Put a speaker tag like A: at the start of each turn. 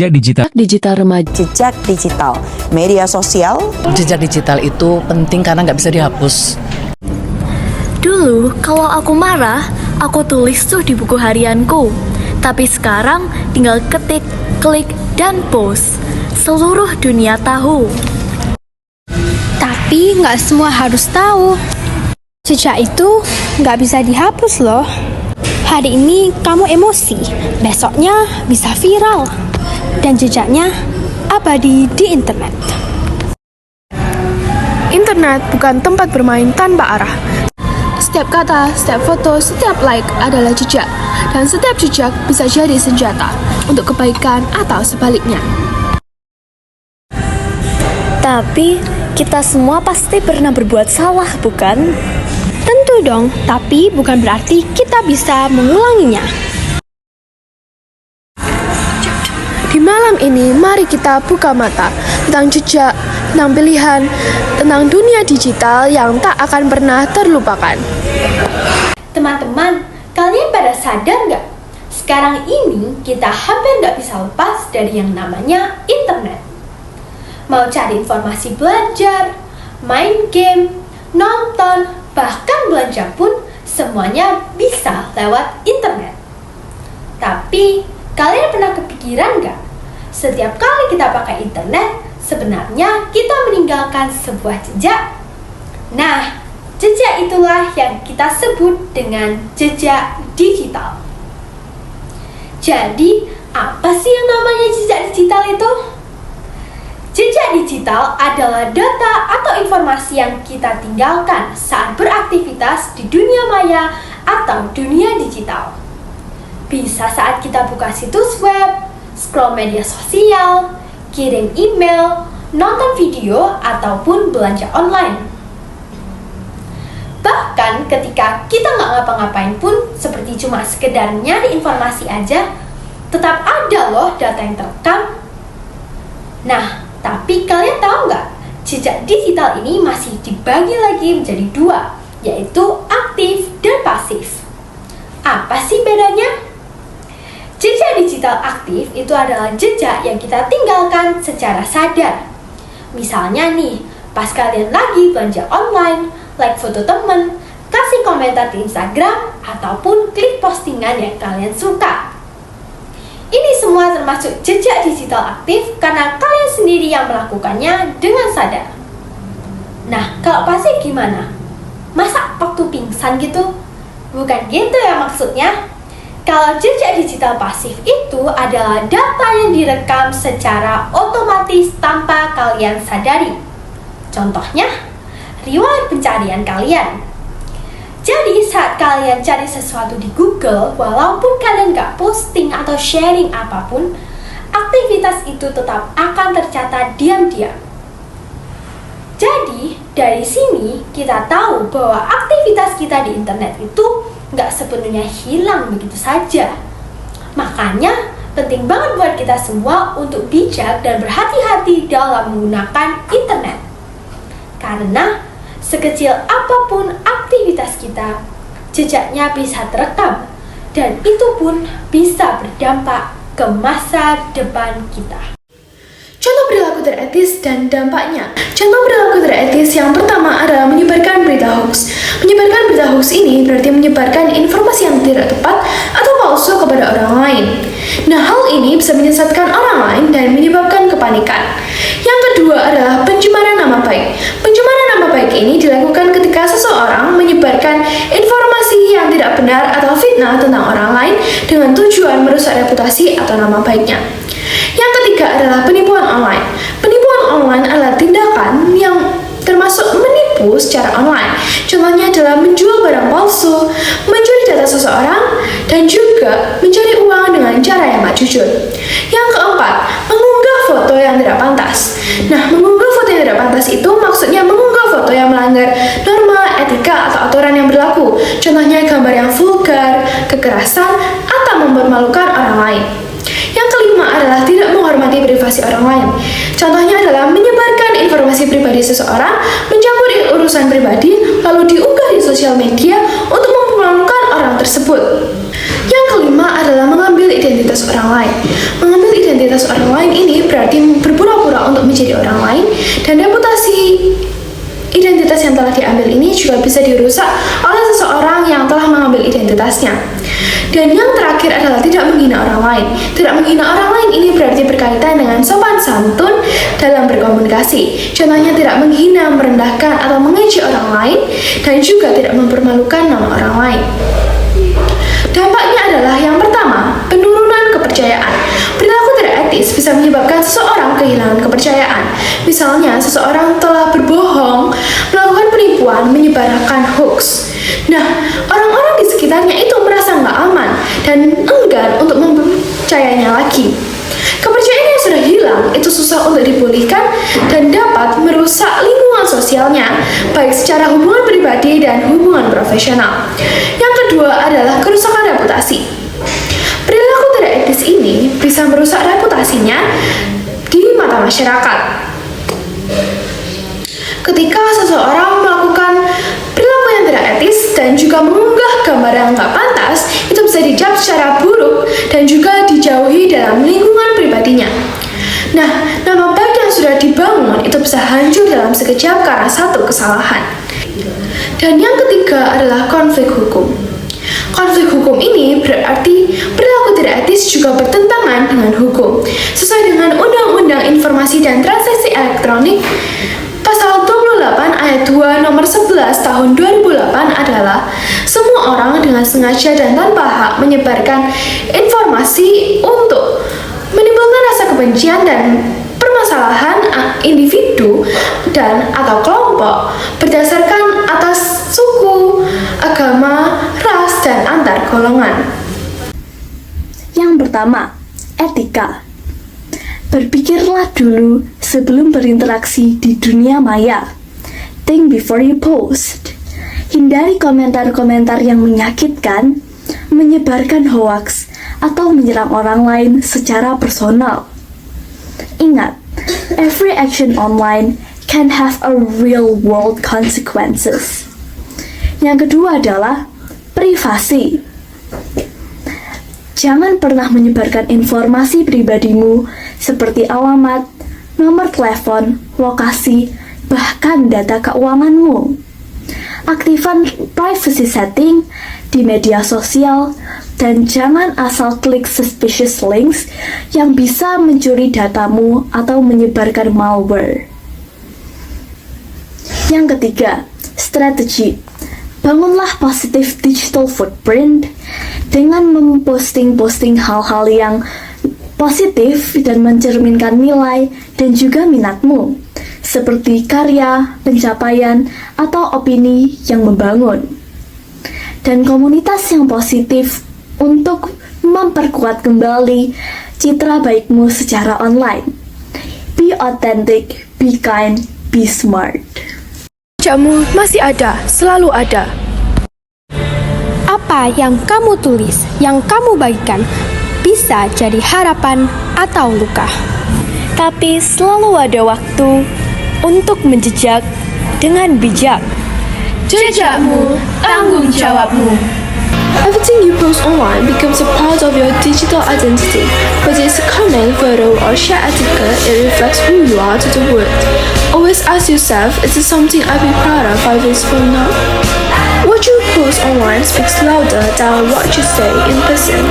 A: Jejak digital.
B: Digital remaja.
C: Jejak digital, media sosial.
D: Jejak digital itu penting karena nggak bisa dihapus.
E: Dulu, kalau aku marah, aku tulis tuh di buku harianku. Tapi sekarang tinggal ketik, klik, dan post. Seluruh dunia tahu.
F: Tapi nggak semua harus tahu. Jejak itu nggak bisa dihapus loh. Hari ini kamu emosi, besoknya bisa viral. Dan jejaknya abadi di internet.
G: Internet bukan tempat bermain tanpa arah. Setiap kata, setiap foto, setiap like adalah jejak. Dan setiap jejak bisa jadi senjata untuk kebaikan atau sebaliknya.
E: Tapi, kita semua pasti pernah berbuat salah, bukan?
F: Tentu dong, tapi bukan berarti kita bisa mengulanginya.
G: Di malam ini, mari kita buka mata tentang jejak, tentang pilihan, tentang dunia digital yang tak akan pernah terlupakan.
H: Teman-teman, kalian pada sadar nggak? Sekarang ini kita hampir nggak bisa lepas dari yang namanya internet. Mau cari informasi belajar, main game, nonton, bahkan belanja pun semuanya bisa lewat internet. Tapi, kalian pernah kepikiran nggak? Setiap kali kita pakai internet, sebenarnya kita meninggalkan sebuah jejak. Nah, jejak itulah yang kita sebut dengan jejak digital. Jadi, apa sih yang namanya jejak digital itu? Jejak digital adalah data atau informasi yang kita tinggalkan saat beraktivitas di dunia maya atau dunia digital. Bisa saat kita buka situs web, scroll media sosial, kirim email, nonton video, ataupun belanja online. Bahkan ketika kita nggak ngapa-ngapain pun, seperti cuma sekedar nyari informasi aja, tetap ada loh data yang terekam. Nah, tapi kalian tahu nggak, jejak digital ini masih dibagi lagi menjadi dua, yaitu aktif dan pasif. Apa sih bedanya? Jejak digital aktif itu adalah jejak yang kita tinggalkan secara sadar. Misalnya nih, pas kalian lagi belanja online, like foto temen, kasih komentar di Instagram, ataupun klik postingan yang kalian suka. Ini semua termasuk jejak digital aktif karena kalian sendiri yang melakukannya dengan sadar. Nah, kalau pasif gimana? Masa waktu pingsan gitu? Bukan gitu ya maksudnya. Kalau jejak digital pasif itu adalah data yang direkam secara otomatis tanpa kalian sadari. Contohnya, riwayat pencarian kalian. Jadi saat kalian cari sesuatu di Google, walaupun kalian nggak posting atau sharing apapun, aktivitas itu tetap akan tercatat diam-diam. Jadi, dari sini kita tahu bahwa aktivitas kita di internet itu nggak sepenuhnya hilang begitu saja. Makanya, penting banget buat kita semua untuk bijak dan berhati-hati dalam menggunakan internet. Karena, sekecil apapun aktivitas kita, jejaknya bisa terekam, dan itu pun bisa berdampak ke masa depan kita.
G: Contoh perilaku teretis dan dampaknya. Contoh perilaku teretis yang pertama adalah menyebarkan berita hoax. Menyebarkan berita hoax ini berarti menyebarkan informasi yang tidak tepat atau palsu kepada orang lain. Nah, hal ini bisa menyesatkan orang lain dan menyebabkan kepanikan. Yang kedua adalah pencemaran nama baik. Pencemaran nama baik ini dilakukan ketika seseorang menyebarkan informasi yang tidak benar atau fitnah tentang orang lain dengan tujuan merusak reputasi atau nama baiknya. Yang ketiga adalah penipuan online. Penipuan online adalah tindakan yang termasuk menipu secara online. Contohnya adalah menjual barang palsu, mencuri data seseorang, dan juga mencari uang dengan cara yang tak jujur. Yang keempat, mengunggah foto yang tidak pantas. Nah, mengunggah foto yang tidak pantas itu maksudnya mengunggah foto yang melanggar norma, etika, atau aturan yang berlaku. Contohnya gambar yang vulgar, kekerasan, atau mempermalukan orang lain. Yang kelima adalah tidak menghormati privasi orang lain. Contohnya adalah menyebarkan informasi pribadi seseorang, mencampur urusan pribadi, lalu diunggah di sosial media untuk mempermalukan orang tersebut. Yang kelima adalah mengambil identitas orang lain. Mengambil identitas identitas orang lain ini berarti berpura-pura untuk menjadi orang lain, dan reputasi identitas yang telah diambil ini juga bisa dirusak oleh seseorang yang telah mengambil identitasnya. Dan yang terakhir adalah tidak menghina orang lain. Tidak menghina orang lain ini berarti berkaitan dengan sopan santun dalam berkomunikasi. Contohnya tidak menghina, merendahkan, atau mengejek orang lain, dan juga tidak mempermalukan nama orang lain. Dampaknya adalah yang pertama, penurunan kepercayaan. Perilaku tidak etis bisa menyebabkan seseorang kehilangan kepercayaan. Misalnya, seseorang telah berbohong, melakukan penipuan, menyebarkan hoax. Nah, orang-orang di sekitarnya itu merasa nggak aman dan enggan untuk mempercayainya lagi. Kepercayaan yang sudah hilang itu susah untuk dipulihkan dan dapat merusak lingkungan sosialnya, baik secara hubungan pribadi dan hubungan profesional. Yang kedua adalah kerusakan reputasi. Perilaku tidak etis ini bisa merusak reputasinya di mata masyarakat. Ketika seseorang melakukan perilaku yang tidak etis dan juga mengunggah gambar yang nggak pantas, itu bisa dicap secara buruk dan juga dijauhi dalam lingkungan pribadinya. Nah, nama baik yang sudah dibangun itu bisa hancur dalam sekejap karena satu kesalahan. Dan yang ketiga adalah konflik hukum. Konflik hukum ini berarti perilaku tidak etis juga bertentangan dengan hukum. Sesuai dengan Undang-Undang Informasi dan Transaksi Elektronik, Pasal 28 ayat 2 nomor 11 tahun 2008 adalah semua orang dengan sengaja dan tanpa hak menyebarkan informasi untuk menimbulkan rasa kebencian dan permasalahan individu dan atau kelompok berdasarkan atas suku, agama, ras, dan antar golongan.
A: Yang pertama, etika. Berpikirlah dulu sebelum berinteraksi di dunia maya. Think before you post. Hindari komentar-komentar yang menyakitkan, menyebarkan hoaks, atau menyerang orang lain secara personal. Ingat, every action online can have a real world consequences. Yang kedua adalah privasi. Jangan pernah menyebarkan informasi pribadimu seperti alamat, nomor telepon, lokasi, bahkan data keuanganmu. Aktifkan privacy setting di media sosial dan jangan asal klik suspicious links yang bisa mencuri datamu atau menyebarkan malware. Yang ketiga, strategi. Bangunlah positive digital footprint dengan memposting hal-hal yang positif dan mencerminkan nilai dan juga minatmu, seperti karya, pencapaian, atau opini yang membangun. Dan komunitas yang positif untuk memperkuat kembali citra baikmu secara online. Be authentic, be kind, be smart.
F: Jejakmu masih ada, selalu ada. Apa yang kamu tulis, yang kamu bagikan, bisa jadi harapan atau luka. Tapi selalu ada waktu untuk menjejak dengan bijak.
H: Jejakmu, tanggung jawabmu.
G: Everything you post online becomes a part of your digital identity. Whether it's a comment, photo, or share etiquette, it reflects who you are to the world. Always ask yourself, is this something I'd be proud of 5 years from now? What you post online speaks louder than what you say in person.